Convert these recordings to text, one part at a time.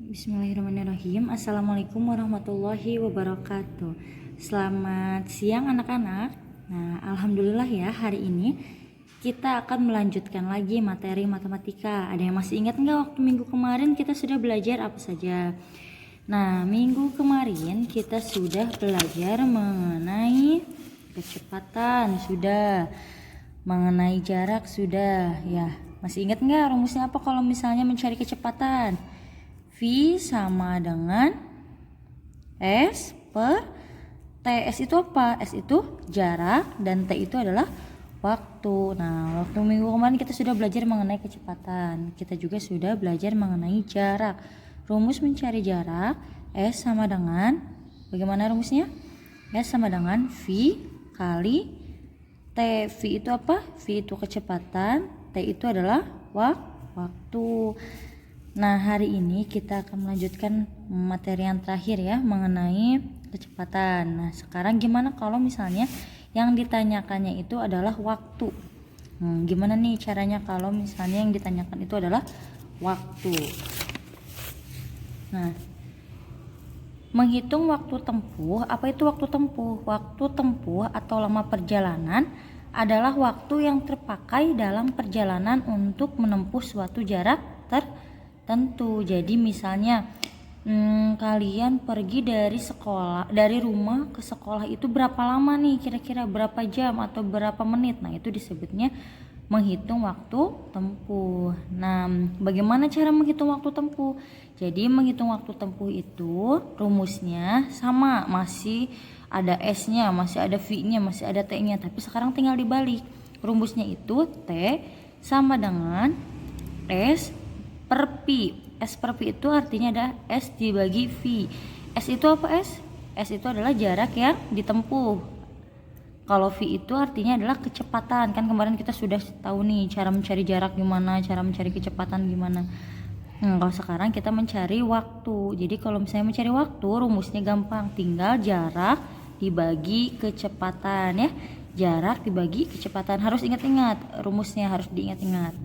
Bismillahirrahmanirrahim. Assalamualaikum warahmatullahi wabarakatuh. Selamat siang anak-anak. Nah, alhamdulillah ya, hari ini kita akan melanjutkan lagi materi matematika. Ada yang masih ingat nggak waktu minggu kemarin kita sudah belajar apa saja? Nah, minggu kemarin kita sudah belajar mengenai kecepatan, sudah. Mengenai jarak, sudah. Ya, masih ingat nggak rumusnya apa kalau misalnya mencari kecepatan? V sama dengan S per T. S itu apa? S itu jarak dan T itu adalah waktu. Nah, waktu minggu kemarin kita sudah belajar mengenai kecepatan. Kita juga sudah belajar mengenai jarak. Rumus mencari jarak, S sama dengan, bagaimana rumusnya? S sama dengan V kali T. V itu apa? V itu kecepatan, T itu adalah waktu. Nah, hari ini kita akan melanjutkan materi yang terakhir ya, mengenai kecepatan. Nah, sekarang gimana kalau misalnya yang ditanyakannya itu adalah waktu? Gimana nih caranya kalau misalnya yang ditanyakan itu adalah waktu? Nah, menghitung waktu tempuh. Apa itu waktu tempuh? Waktu tempuh atau lama perjalanan adalah waktu yang terpakai dalam perjalanan untuk menempuh suatu jarak tertentu. Jadi misalnya kalian pergi dari rumah ke sekolah itu berapa lama nih, kira-kira berapa jam atau berapa menit? Nah, itu disebutnya menghitung waktu tempuh. Nah, bagaimana cara menghitung waktu tempuh? Jadi menghitung waktu tempuh itu rumusnya sama, masih ada S-nya, masih ada V-nya, masih ada T-nya, tapi sekarang tinggal dibalik. Rumusnya itu T sama dengan S per Pi. S per Pi itu artinya ada S dibagi V. S itu apa S? S itu adalah jarak yang ditempuh. Kalau V itu artinya adalah kecepatan. Kan kemarin kita sudah tahu nih cara mencari jarak gimana, cara mencari kecepatan gimana. Kalau sekarang kita mencari waktu. Jadi kalau misalnya mencari waktu, rumusnya gampang. Tinggal jarak dibagi kecepatan ya. Jarak dibagi kecepatan. Harus ingat-ingat, rumusnya harus diingat-ingat.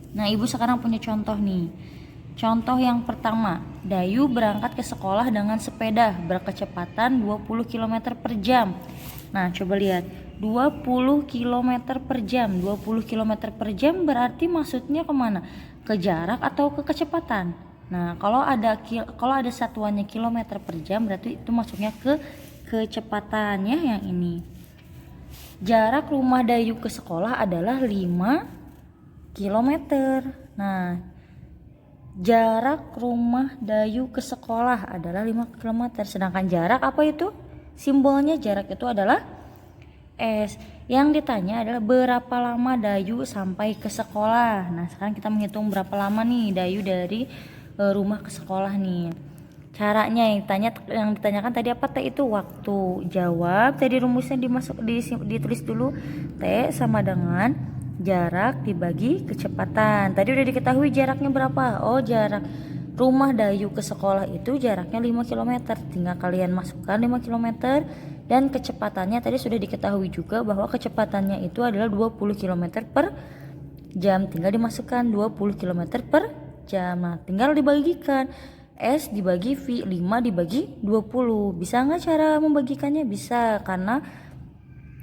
Nah, Ibu sekarang punya contoh nih. Contoh yang pertama, Dayu berangkat ke sekolah dengan sepeda berkecepatan 20 km per jam. Nah, coba lihat, 20 km per jam. 20 km per jam berarti maksudnya kemana? Ke jarak atau ke kecepatan? Nah, kalau ada satuannya kilometer per jam berarti itu masuknya ke kecepatannya yang ini. Jarak rumah Dayu ke sekolah adalah 5 km. Nah, jarak rumah Dayu ke sekolah adalah 5 km. Sedangkan jarak apa itu? Simbolnya jarak itu adalah S. Yang ditanya adalah berapa lama Dayu sampai ke sekolah. Nah, sekarang kita menghitung berapa lama nih Dayu dari rumah ke sekolah nih. Caranya yang ditanyakan tadi apa? T itu waktu. Jawab, tadi rumusnya ditulis dulu. T sama dengan jarak dibagi kecepatan. Tadi udah diketahui jaraknya berapa? Oh, jarak rumah Dayu ke sekolah itu jaraknya 5 km. Tinggal kalian masukkan 5 km. Dan kecepatannya tadi sudah diketahui juga bahwa kecepatannya itu adalah 20 km per jam. Tinggal dimasukkan 20 km per jam. Nah, tinggal dibagikan. S dibagi V, 5 dibagi 20. Bisa nggak cara membagikannya? Bisa, karena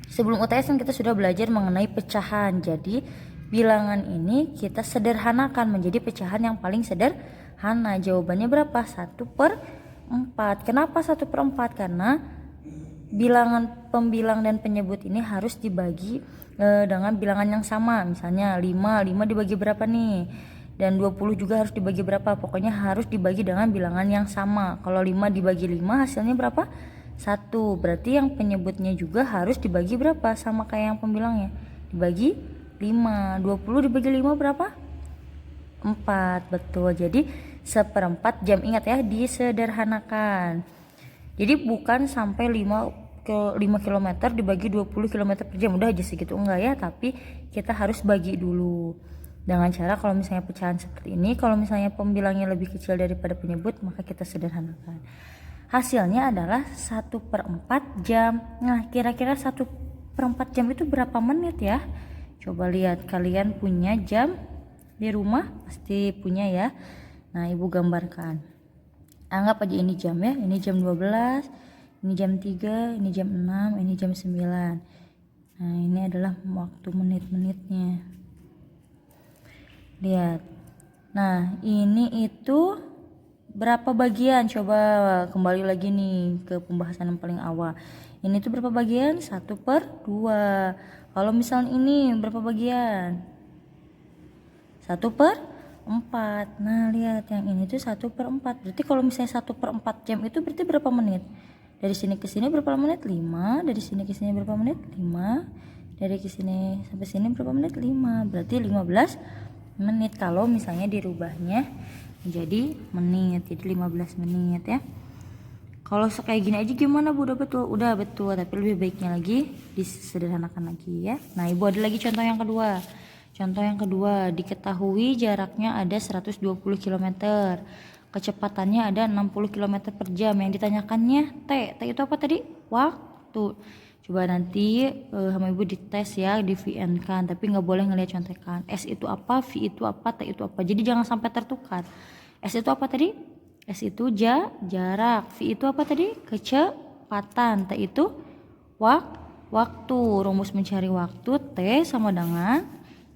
sebelum UTS kan kita sudah belajar mengenai pecahan. Jadi bilangan ini kita sederhanakan menjadi pecahan yang paling sederhana. Jawabannya berapa? 1/4. Kenapa 1/4? Karena bilangan pembilang dan penyebut ini harus dibagi dengan bilangan yang sama. Misalnya 5 dibagi berapa nih? Dan 20 juga harus dibagi berapa? Pokoknya harus dibagi dengan bilangan yang sama. Kalau 5 dibagi 5 hasilnya berapa? 1. Berarti yang penyebutnya juga harus dibagi berapa? Sama kayak yang pembilangnya. Dibagi 5. 20 dibagi 5 berapa? 4. Betul. Jadi 1/4 jam. Ingat ya, disederhanakan. Jadi bukan sampai 5 km dibagi 20 km per jam. Udah aja segitu, enggak ya. Tapi kita harus bagi dulu. Dengan cara kalau misalnya pecahan seperti ini, kalau misalnya pembilangnya lebih kecil daripada penyebut, maka kita sederhanakan. Hasilnya adalah 1/4 jam. Nah, kira-kira 1/4 jam itu berapa menit ya? Coba lihat, kalian punya jam di rumah? Pasti punya ya. Nah, Ibu gambarkan. Anggap aja ini jam ya, ini jam 12, ini jam 3, ini jam 6, ini jam 9. Nah, ini adalah waktu menit-menitnya. Lihat. Nah, ini itu berapa bagian? Coba kembali lagi nih ke pembahasan yang paling awal. Ini tuh berapa bagian? 1/2. Kalau misalnya ini berapa bagian? 1/4. Nah, lihat yang ini tuh 1/4. Berarti kalau misalnya 1/4 jam itu berarti berapa menit? Dari sini ke sini berapa menit? 5. Dari sini ke sini berapa menit? 5. Dari ke sini sampai sini berapa menit? 5. Berarti 15 menit kalau misalnya dirubahnya menjadi menit. Jadi 15 menit ya. Kalau kayak gini aja gimana Bu? Udah betul, tapi lebih baiknya lagi disederhanakan lagi ya. Nah, Ibu ada lagi contoh yang kedua. Contoh yang kedua, diketahui jaraknya ada 120 km. Kecepatannya ada 60 km per jam. Yang ditanyakannya T itu apa tadi? Waktu. Coba nanti sama Ibu dites ya, di VN kan, tapi nggak boleh ngelihat contekan. S itu apa, V itu apa, T itu apa. Jadi jangan sampai tertukar. S itu apa tadi? S itu jarak. V itu apa tadi? Kecepatan. T itu waktu. Rumus mencari waktu T sama dengan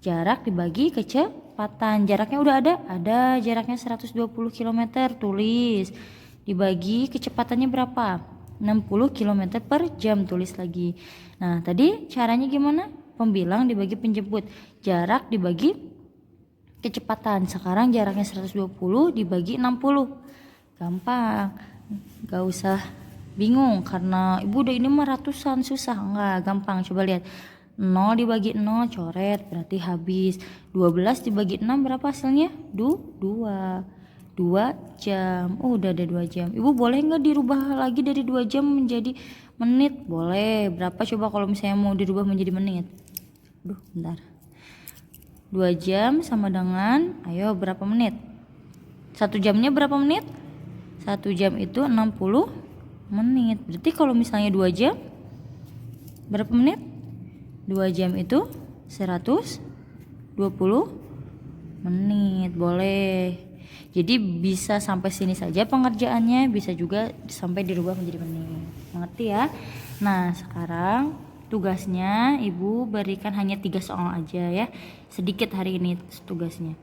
jarak dibagi kecepatan. Jaraknya udah ada jaraknya 120 km, tulis. Dibagi kecepatannya berapa? 60 km per jam, tulis lagi. Nah, tadi caranya gimana? Pembilang dibagi penjemput, jarak dibagi kecepatan. Sekarang jaraknya 120 dibagi 60. Gampang. Gak usah bingung karena Ibu udah ini mah ratusan, susah. Enggak, gampang. Coba lihat. 0 dibagi 0 coret berarti habis. 12 dibagi 6 berapa hasilnya? 2 jam. Oh, udah ada 2 jam. Ibu boleh nggak dirubah lagi dari 2 jam menjadi menit? Boleh. Berapa coba kalau misalnya mau dirubah menjadi menit? Bentar. 2 jam sama dengan, ayo berapa menit? 1 jamnya berapa menit? 1 jam itu 60 menit. Berarti kalau misalnya 2 jam berapa menit? 2 jam itu 120 menit. Boleh. Jadi bisa sampai sini saja pengerjaannya, bisa juga sampai dirubah menjadi menit. Mengerti ya? Nah, sekarang tugasnya Ibu berikan hanya 3 soal aja ya. Sedikit hari ini tugasnya.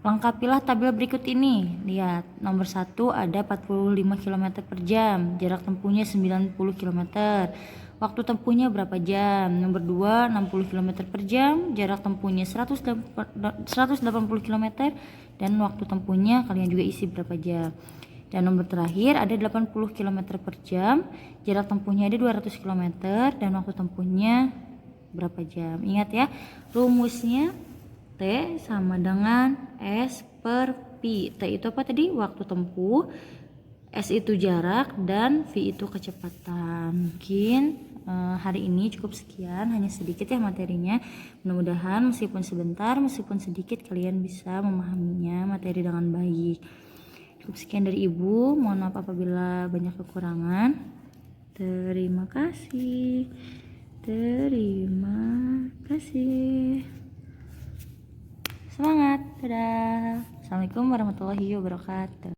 Lengkapilah tabel berikut ini. Lihat, nomor 1 ada 45 km per jam, jarak tempuhnya 90 km. Waktu tempuhnya berapa jam? Nomor 2, 60 km per jam, jarak tempuhnya 180 km, dan waktu tempuhnya kalian juga isi berapa jam. Dan nomor terakhir ada 80 km per jam, jarak tempuhnya ada 200 km, dan waktu tempuhnya berapa jam. Ingat ya, rumusnya T sama dengan S per Pi. T itu apa tadi? Waktu tempuh, S itu jarak, dan V itu kecepatan. Mungkin hari ini cukup sekian, hanya sedikit ya materinya. Mudah-mudahan meskipun sebentar, meskipun sedikit, kalian bisa memahaminya materi dengan baik. Cukup sekian dari Ibu. Mohon maaf apabila banyak kekurangan. Terima kasih. Terima kasih. Semangat. Dadah. Assalamualaikum warahmatullahi wabarakatuh.